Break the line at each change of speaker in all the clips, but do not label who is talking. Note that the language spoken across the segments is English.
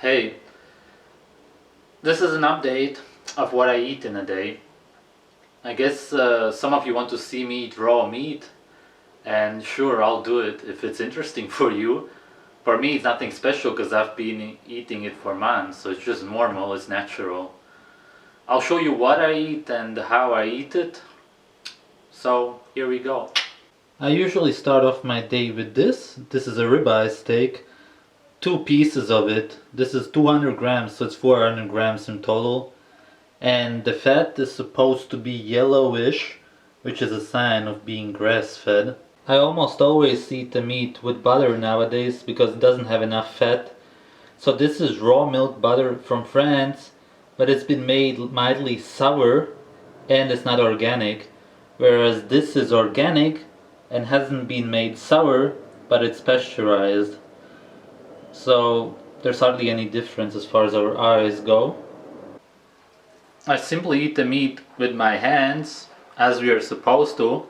Hey, this is an update of what I eat in a day. I guess some of you want to see me eat raw meat, and sure, I'll do it if it's interesting for you. For me, it's nothing special because I've been eating it for months, so it's just normal, it's natural. I'll show you what I eat and how I eat it. So, here we go. I usually start off my day with this. This is a ribeye steak. 2 pieces of it. This is 200 grams, so it's 400 grams in total. And the fat is supposed to be yellowish, which is a sign of being grass-fed. I almost always eat the meat with butter nowadays because it doesn't have enough fat. So this is raw milk butter from France, but it's been made mildly sour and it's not organic. Whereas this is organic and hasn't been made sour, but it's pasteurized. So there's hardly any difference as far as our eyes go. I simply eat the meat with my hands as we are supposed to,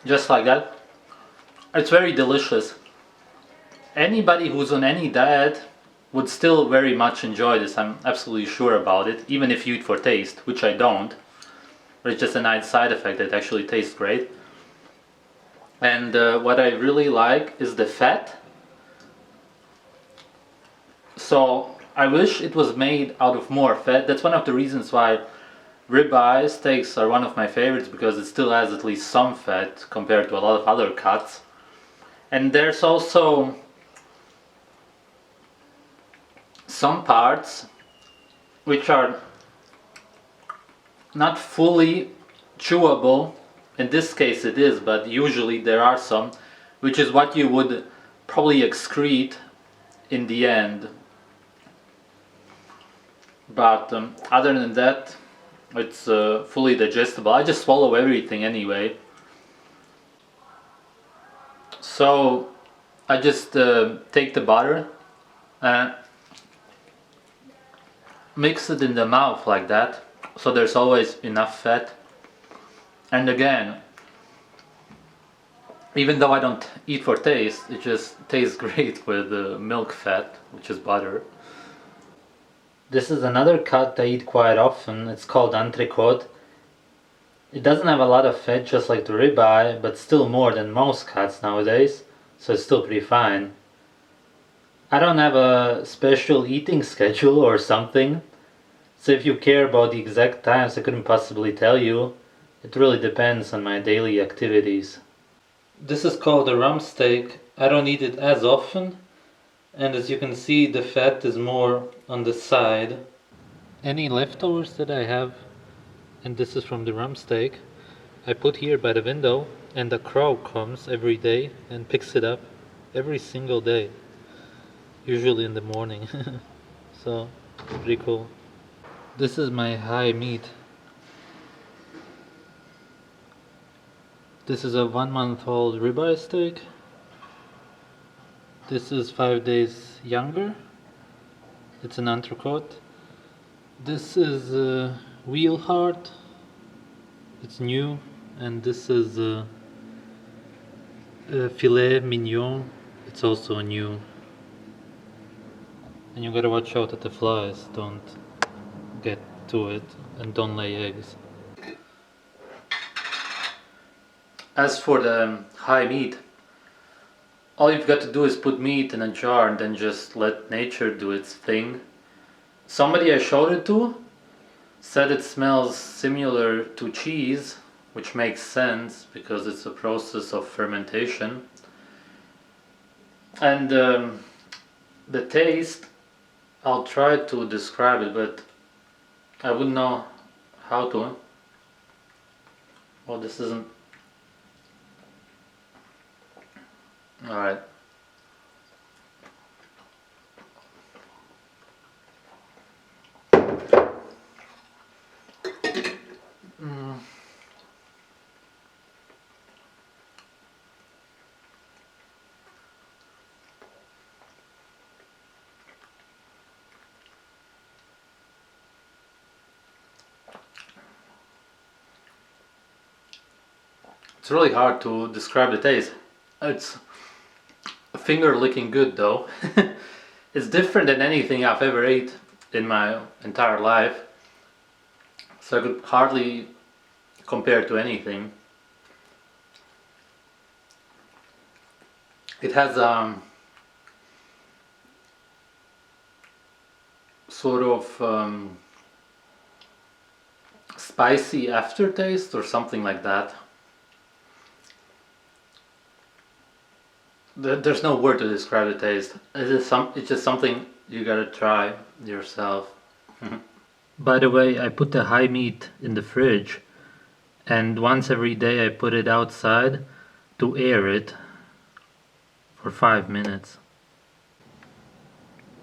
just like that. It's very delicious. Anybody who's on any diet would still very much enjoy this, I'm absolutely sure about it, even if you eat for taste, which I don't. But it's just a nice side effect that actually tastes great. And what I really like is the fat. So I wish it was made out of more fat. That's one of the reasons why ribeye steaks are one of my favorites, because it still has at least some fat compared to a lot of other cuts. And there's also some parts which are not fully chewable. In this case it is, but usually there are some, which is what you would probably excrete in the end. But other than that, it's fully digestible. I just swallow everything anyway. So I just take the butter and mix it in the mouth like that, so there's always enough fat. And again, even though I don't eat for taste, it just tastes great with milk fat, which is butter. This is another cut I eat quite often. It's called entrecote. It doesn't have a lot of fat, just like the ribeye, but still more than most cuts nowadays, so it's still pretty fine. I don't have a special eating schedule or something, so if you care about the exact times, I couldn't possibly tell you. It really depends on my daily activities. This is called a rump steak. I don't eat it as often, and as you can see, the fat is more on the side. Any leftovers that I have, and this is from the rump steak, I put here by the window, and the crow comes every day and picks it up every single day, usually in the morning. So pretty cool. This is my high meat. This is a 1-month-old ribeye steak. This is 5 days younger. It's an entrecote. This is wheel heart. It's new. And this is filet mignon. It's also new. And you gotta watch out that the flies don't get to it and don't lay eggs. As for the high meat, all you've got to do is put meat in a jar and then just let nature do its thing. Somebody I showed it to said it smells similar to cheese, which makes sense because it's a process of fermentation. And the taste, I'll try to describe it, but I wouldn't know how to. Well, this isn't. Alright. It's really hard to describe the taste. It's finger licking good though. It's different than anything I've ever ate in my entire life, so I could hardly compare to anything. It has sort of spicy aftertaste or something like that. There's no word to describe the taste. It's just something you gotta try yourself. By the way, I put the high meat in the fridge, and once every day I put it outside to air it for 5 minutes.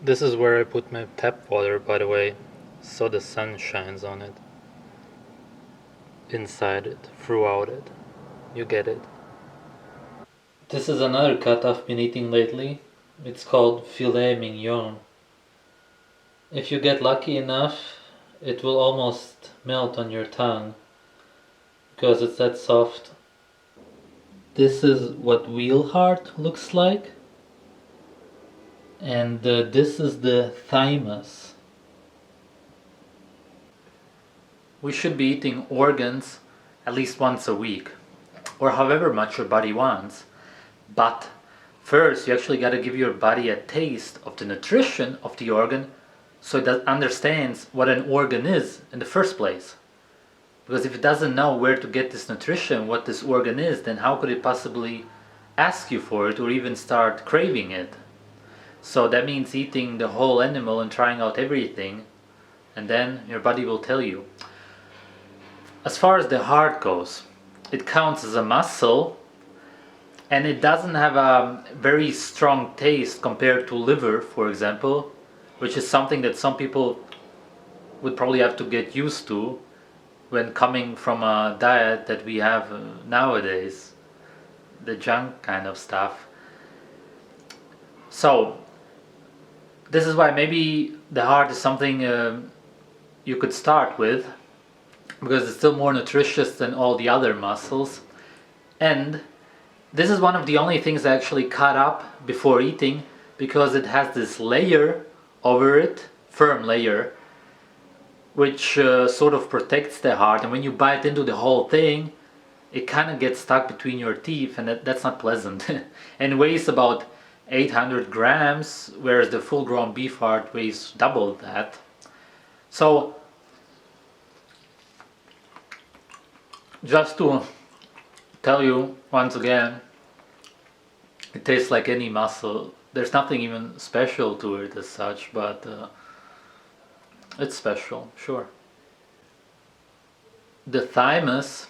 This is where I put my tap water, by the way, so the sun shines on it. Inside it, throughout it. You get it. This is another cut I've been eating lately. It's called filet mignon. If you get lucky enough, it will almost melt on your tongue because it's that soft. This is what wheel heart looks like, and this is the thymus. We should be eating organs at least once a week, or however much your body wants. But first, you actually got to give your body a taste of the nutrition of the organ so it understands what an organ is in the first place. Because if it doesn't know where to get this nutrition, what this organ is, then how could it possibly ask you for it or even start craving it? So that means eating the whole animal and trying out everything, and then your body will tell you. As far as the heart goes, it counts as a muscle, and it doesn't have a very strong taste compared to liver, for example, which is something that some people would probably have to get used to when coming from a diet that we have nowadays, the junk kind of stuff. So this is why maybe the heart is something you could start with, because it's still more nutritious than all the other muscles. And this is one of the only things I actually cut up before eating, because it has this layer over it, firm layer, which sort of protects the heart. And when you bite into the whole thing, it kind of gets stuck between your teeth, and that's not pleasant. And weighs about 800 grams, whereas the full-grown beef heart weighs double that. So just to tell you once again, it tastes like any mussel. There's nothing even special to it as such, but it's special, sure. The thymus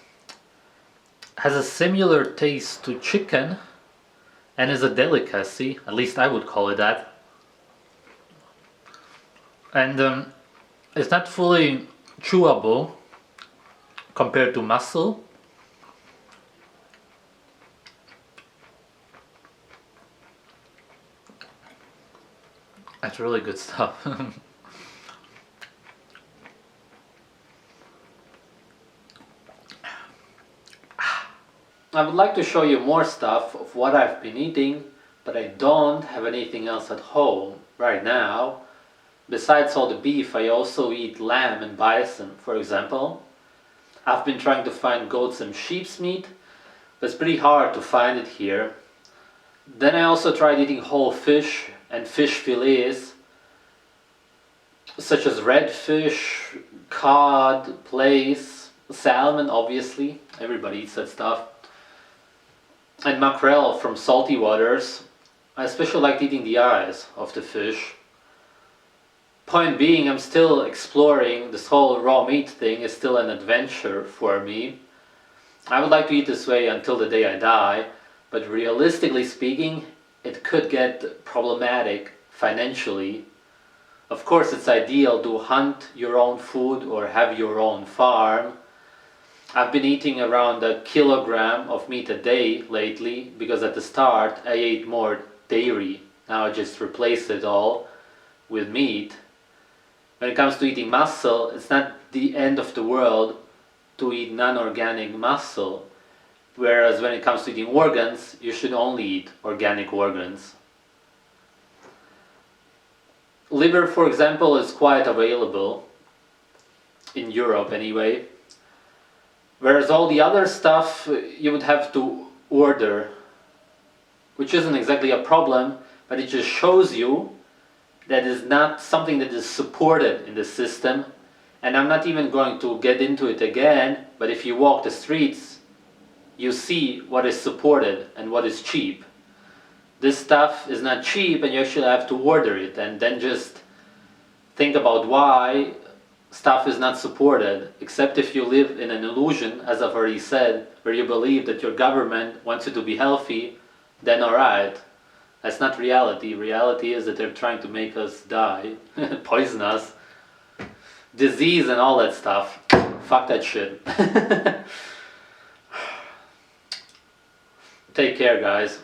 has a similar taste to chicken and is a delicacy, at least I would call it that. And it's not fully chewable compared to mussel. That's really good stuff. I would like to show you more stuff of what I've been eating, but I don't have anything else at home right now. Besides all the beef, I also eat lamb and bison, for example. I've been trying to find goats and sheep's meat, but it's pretty hard to find it here. Then I also tried eating whole fish and fish fillets, such as redfish, cod, plaice, salmon, obviously. Everybody eats that stuff. And mackerel from salty waters. I especially liked eating the eyes of the fish. Point being, I'm still exploring. This whole raw meat thing is still an adventure for me. I would like to eat this way until the day I die, but realistically speaking, it could get problematic financially. Of course, it's ideal to hunt your own food or have your own farm. I've been eating around a kilogram of meat a day lately, because at the start I ate more dairy. Now I just replace it all with meat. When it comes to eating mussel, it's not the end of the world to eat non-organic mussel. Whereas when it comes to eating organs, you should only eat organic organs. liver, for example, is quite available in Europe anyway. Whereas all the other stuff you would have to order, which isn't exactly a problem, but it just shows you that is not something that is supported in the system. And I'm not even going to get into it again, but if you walk the streets, you see what is supported and what is cheap. This stuff is not cheap and you actually have to order it, and then just think about why stuff is not supported, except if you live in an illusion, as I've already said, where you believe that your government wants you to be healthy, then alright. That's not reality. Reality is that they're trying to make us die, poison us, disease and all that stuff. Fuck that shit. Take care, guys.